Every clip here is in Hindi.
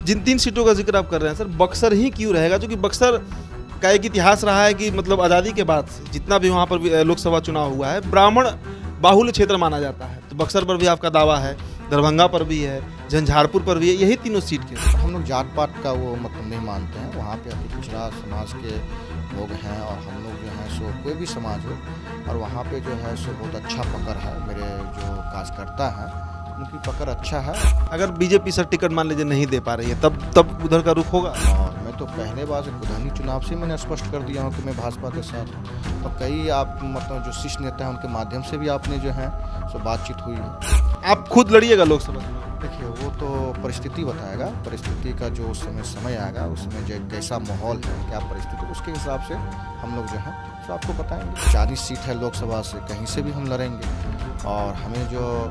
जिन 3 सीटों का जिक्र आप कर रहे हैं सर, बक्सर ही क्यों रहेगा? क्योंकि बक्सर का एक इतिहास रहा है कि मतलब आज़ादी के बाद से जितना भी वहाँ पर लोकसभा चुनाव हुआ है, ब्राह्मण बाहुल्य क्षेत्र माना जाता है। तो बक्सर पर भी आपका दावा है, दरभंगा पर भी है, झंझारपुर पर भी है, यही तीनों सीट के। हम लोग जात पात का वो मतलब नहीं मानते हैं। वहाँ पे अति पिछड़ा समाज के लोग हैं और हम लोग जो हैं सो कोई भी समाज हो, और वहाँ पे जो है सो बहुत अच्छा पकड़ है। मेरे जो कार्यकर्ता हैं उनकी पकड़ अच्छा है। अगर बीजेपी सर टिकट मान लीजिए नहीं दे पा रही है, तब उधर का रुख होगा। और मैं तो पहले बार से कुधानी चुनाव से मैंने स्पष्ट कर दिया हूँ कि मैं भाजपा के साथ हूँ। और कई आप मतलब जो शीर्ष नेता हैं उनके माध्यम से भी आपने जो है सो बातचीत हुई है। आप खुद लड़िएगा लोकसभा चुनाव? देखिए, वो तो परिस्थिति बताएगा। परिस्थिति का जो उस समय आएगा, उसमें जो कैसा माहौल है, क्या परिस्थिति, उसके हिसाब से हम लोग जो है तो आपको बताएंगे। 40 सीट है लोकसभा से, कहीं से भी हम लड़ेंगे। और हमें जो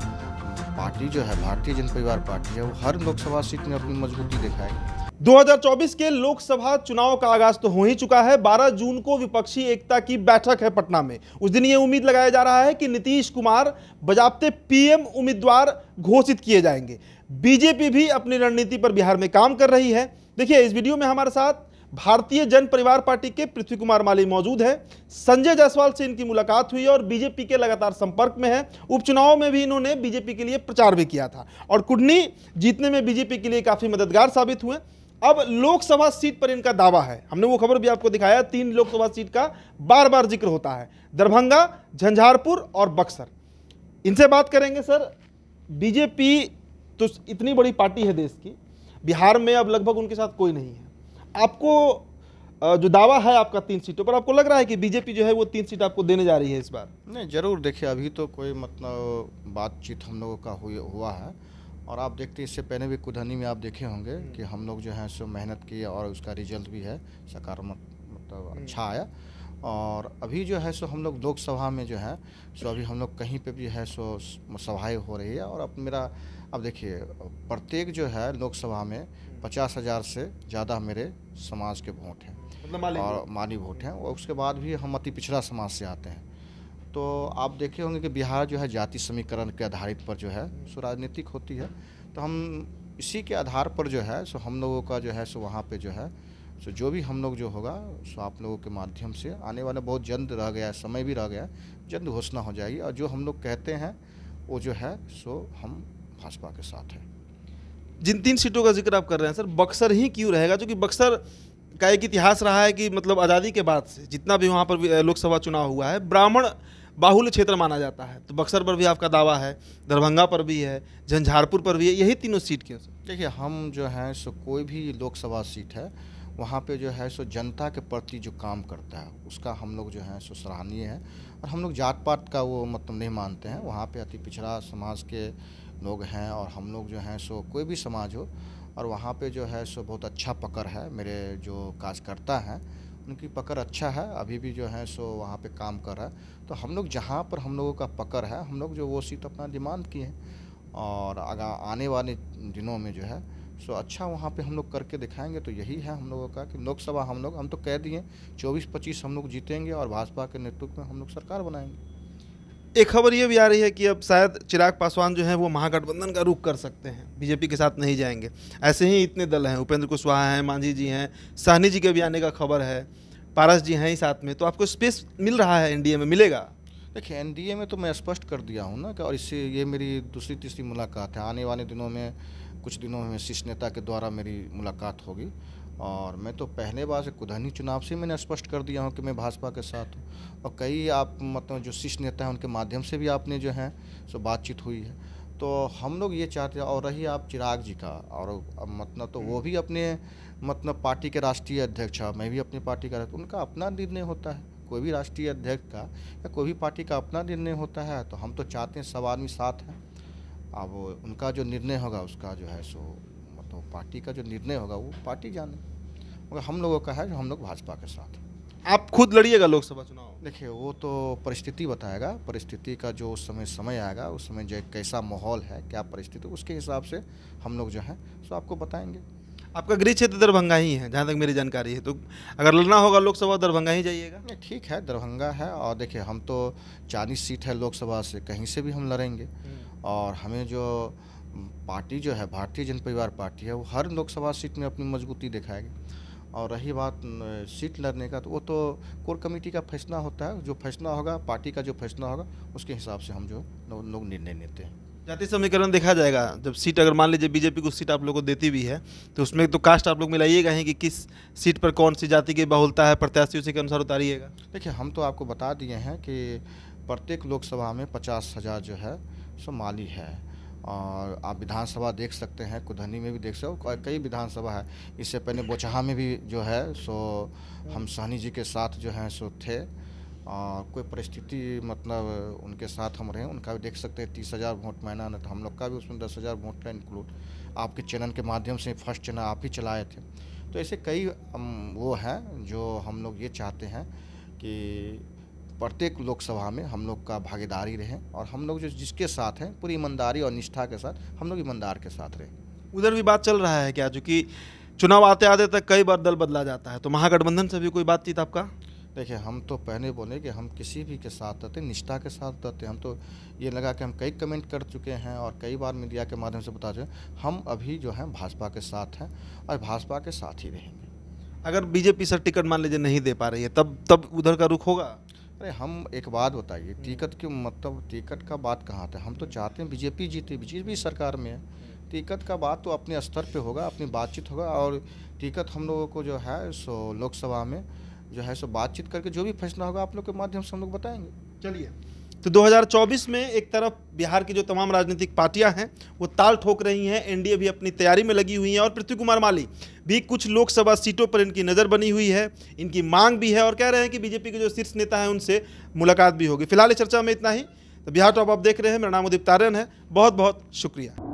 पार्टी जो है भारतीय जनता परिवार पार्टी है, वो हर लोकसभा सीट में अपनी मजबूती दिखाएगी। 2024 के लोकसभा चुनाव का आगाज तो हो ही चुका है। 12 जून को विपक्षी एकता की बैठक है पटना में। उस दिन ये उम्मीद लगाया जा रहा है कि नीतीश कुमार बजाबते पीएम उम्मीदवार घोषित किए जाएंगे। बीजेपी भी अपनी रणनीति पर बिहार में काम कर रही है। देखिए, इस वीडियो में हमारे साथ भारतीय जन परिवार पार्टी के पृथ्वी कुमार माली मौजूद है। संजय जायसवाल से इनकी मुलाकात हुई और बीजेपी के लगातार संपर्क में है। उपचुनाव में भी इन्होंने बीजेपी के लिए प्रचार भी किया था और कुडनी जीतने में बीजेपी के लिए काफी मददगार साबित हुए। अब लोकसभा सीट पर इनका दावा है। हमने वो खबर भी आपको दिखाया, 3 लोकसभा सीट का बार बार जिक्र होता है, दरभंगा, झंझारपुर और बक्सर। इनसे बात करेंगे। सर, बीजेपी तो इतनी बड़ी पार्टी है देश की, बिहार में अब लगभग उनके साथ कोई नहीं है। आपको जो दावा है आपका 3 सीटों पर, आपको लग रहा है कि बीजेपी जो है वो 3 सीट आपको देने जा रही है इस बार? नहीं, जरूर। देखिए, अभी तो कोई मतलब बातचीत हम लोगों का हुआ है। और आप देखते हैं, इससे पहले भी कुधनी में आप देखे होंगे कि हम लोग जो है सो मेहनत की और उसका रिजल्ट भी है सकारात्मक, मतलब अच्छा आया। और अभी जो है सो हम लोग लोकसभा में जो है सो अभी हम लोग कहीं पे भी है सो सभाएं हो रही है। और अब देखिए, प्रत्येक जो है लोकसभा में 50,000 से ज़्यादा मेरे समाज के वोट हैं, मतलब और माली वोट हैं। और उसके बाद भी हम अति पिछड़ा समाज से आते हैं। तो आप देखे होंगे कि बिहार जो है जाति समीकरण के आधारित पर जो है सो राजनीतिक होती है। तो हम इसी के आधार पर जो है सो हम लोगों का जो है सो वहाँ पे जो है सो जो भी हम लोग जो होगा सो आप लोगों के माध्यम से आने वाला बहुत जल्द रह गया है, समय भी रह गया है, जल्द घोषणा हो जाएगी। और जो हम लोग कहते हैं वो जो है सो हम भाजपा के साथ हैं। जिन 3 सीटों का जिक्र आप कर रहे हैं सर, बक्सर ही क्यों रहेगा? क्योंकि बक्सर का एक इतिहास रहा है कि मतलब आज़ादी के बाद से जितना भी वहाँ पर लोकसभा चुनाव हुआ है, ब्राह्मण बाहुल्य क्षेत्र माना जाता है। तो बक्सर पर भी आपका दावा है, दरभंगा पर भी है, झंझारपुर पर भी है, यही तीनों सीट क्यों सर? देखिए, हम जो है सो कोई भी लोकसभा सीट है वहाँ पे जो है सो जनता के प्रति जो काम करता है उसका हम लोग जो है सो सराहनीय है। और हम लोग जात पात का वो मतलब नहीं मानते हैं। वहाँ पे अति पिछड़ा समाज के लोग हैं और हम लोग जो हैं सो कोई भी समाज हो, और वहाँ पे जो है सो बहुत अच्छा पकड़ है। मेरे जो कार्यकर्ता हैं उनकी पकड़ अच्छा है, अभी भी जो है सो वहाँ पे काम कर रहा है। तो हम लोग जहाँ पर हम लोगों का पकड़ है, हम लोग जो वो सीट अपना डिमांड किए हैं। और आने वाले दिनों में जो है सो अच्छा वहाँ पे हम लोग करके दिखाएंगे। तो यही है हम लोगों का कि लोकसभा हम तो कह दिए 24-25 हम लोग जीतेंगे और भाजपा के नेतृत्व में हम लोग सरकार बनाएंगे। एक खबर ये भी आ रही है कि अब शायद चिराग पासवान जो है वो महागठबंधन का रुख कर सकते हैं, बीजेपी के साथ नहीं जाएंगे। ऐसे ही इतने दल हैं, उपेंद्र कुशवाहा हैं, मांझी जी हैं, साहनी जी के भी आने का खबर है, पारस जी हैं ही साथ में। तो आपको स्पेस मिल रहा है एनडीए में? मिलेगा? देखिए, एनडीए में तो मैं स्पष्ट कर दिया हूँ ना कि, और इससे ये मेरी दूसरी तीसरी मुलाकात है। आने वाले दिनों में कुछ दिनों में शीर्ष नेता के द्वारा मेरी मुलाकात होगी। और मैं तो पहले बार से कुधानी चुनाव से मैंने स्पष्ट कर दिया हूँ कि मैं भाजपा के साथ हूँ। और कई आप मतलब जो शीर्ष नेता हैं उनके माध्यम से भी आपने जो है सो बातचीत हुई है। तो हम लोग ये चाहते हैं। और रही आप चिराग जी का, और मतलब तो वो भी अपने मतलब पार्टी के राष्ट्रीय अध्यक्ष है, मैं भी अपनी पार्टी का, उनका अपना निर्णय होता है। कोई भी राष्ट्रीय अध्यक्ष का या कोई भी पार्टी का अपना निर्णय होता है। तो हम तो चाहते हैं सब आदमी साथ हैं। अब उनका जो निर्णय होगा उसका जो है सो मतलब पार्टी का जो निर्णय होगा वो पार्टी जाने, मगर हम लोगों का है जो हम लोग भाजपा के साथ हैं। आप खुद लड़िएगा लोकसभा चुनाव? देखिए, वो तो परिस्थिति बताएगा। परिस्थिति का जो उस समय आएगा, उस समय जो कैसा माहौल है, क्या परिस्थिति, उसके हिसाब से हम लोग जो है सो आपको बताएंगे। आपका गृह क्षेत्र दरभंगा ही है जहाँ तक मेरी जानकारी है, तो अगर लड़ना होगा लोकसभा दरभंगा ही जाइएगा? नहीं, ठीक है, दरभंगा है। और देखिए, हम तो 40 सीट है लोकसभा से, कहीं से भी हम लड़ेंगे। और हमें जो पार्टी जो है भारतीय जनता परिवार पार्टी है, वो हर लोकसभा सीट में अपनी मजबूती दिखाएगी। और रही बात सीट लड़ने का, तो वो तो कोर कमेटी का फैसला होता है। जो फैसला होगा, पार्टी का जो फैसला होगा, उसके हिसाब से हम जो लोग निर्णय लेते हैं। जाति समीकरण देखा जाएगा। जब सीट अगर मान लीजिए बीजेपी को सीट आप लोग को देती भी है, तो उसमें तो कास्ट आप लोग मिलाइएगा ही कि किस सीट पर कौन सी जाति की बहुलता है, प्रत्याशी उसी के अनुसार उतारिएगा। देखिए, हम तो आपको बता दिए हैं कि प्रत्येक लोकसभा में 50,000 जो है सो माली है। और आप विधानसभा देख सकते हैं, कुधनी में भी देख सकते हो, कई विधानसभा है। इससे पहले बोचहा में भी जो है सो हम सहनी जी के साथ जो है सो थे, और कोई परिस्थिति मतलब उनके साथ हम रहे, उनका भी देख सकते हैं। 30,000 वोट मायना न, तो हम लोग का भी उसमें 10,000 वोट का इंक्लूड आपके चैनल के माध्यम से, फर्स्ट चैनल आप ही चलाए थे। तो ऐसे कई वो हैं जो हम लोग ये चाहते हैं कि प्रत्येक लोकसभा में हम लोग का भागीदारी रहे, और हम लोग जो जिसके साथ हैं पूरी ईमानदारी और निष्ठा के साथ हम लोग ईमानदार के साथ रहे। उधर भी बात चल रहा है क्या, चूँकि चुनाव आते आते तक कई बार दल बदला जाता है, तो महागठबंधन से भी कोई बातचीत आपका? देखिए, हम तो पहले बोले कि हम किसी भी के साथ रहते, निष्ठा के साथ रहते। हम तो ये लगा कि हम कई कमेंट कर चुके हैं और कई बार मीडिया के माध्यम से बता चुके, हम अभी जो है भाजपा के साथ हैं और भाजपा के साथ ही रहेंगे। अगर बीजेपी सर टिकट मान लीजिए नहीं दे पा रही है, तब उधर का रुख होगा? अरे हम एक बात बताइए, टिकट की मतलब टिकट का बात कहाँ था? हम तो चाहते हैं बीजेपी जीते, बीजेपी सरकार में है। टिकट का बात तो अपने स्तर पे होगा, अपनी बातचीत होगा, और टिकट हम लोगों को जो है सो लोकसभा में जो है सो बातचीत करके जो भी फैसला होगा आप लोग के माध्यम से हम लोग बताएंगे। चलिए, तो 2024 में एक तरफ बिहार की जो तमाम राजनीतिक पार्टियां हैं वो ताल ठोक रही हैं, एनडीए भी अपनी तैयारी में लगी हुई है, और पृथ्वी कुमार माली भी कुछ लोकसभा सीटों पर इनकी नज़र बनी हुई है, इनकी मांग भी है, और कह रहे हैं कि बीजेपी के जो शीर्ष नेता हैं उनसे मुलाकात भी होगी। फिलहाल इस चर्चा में इतना ही। तो बिहार टॉप आप देख रहे हैं, मेरा नाम उदित तारण है। बहुत बहुत शुक्रिया।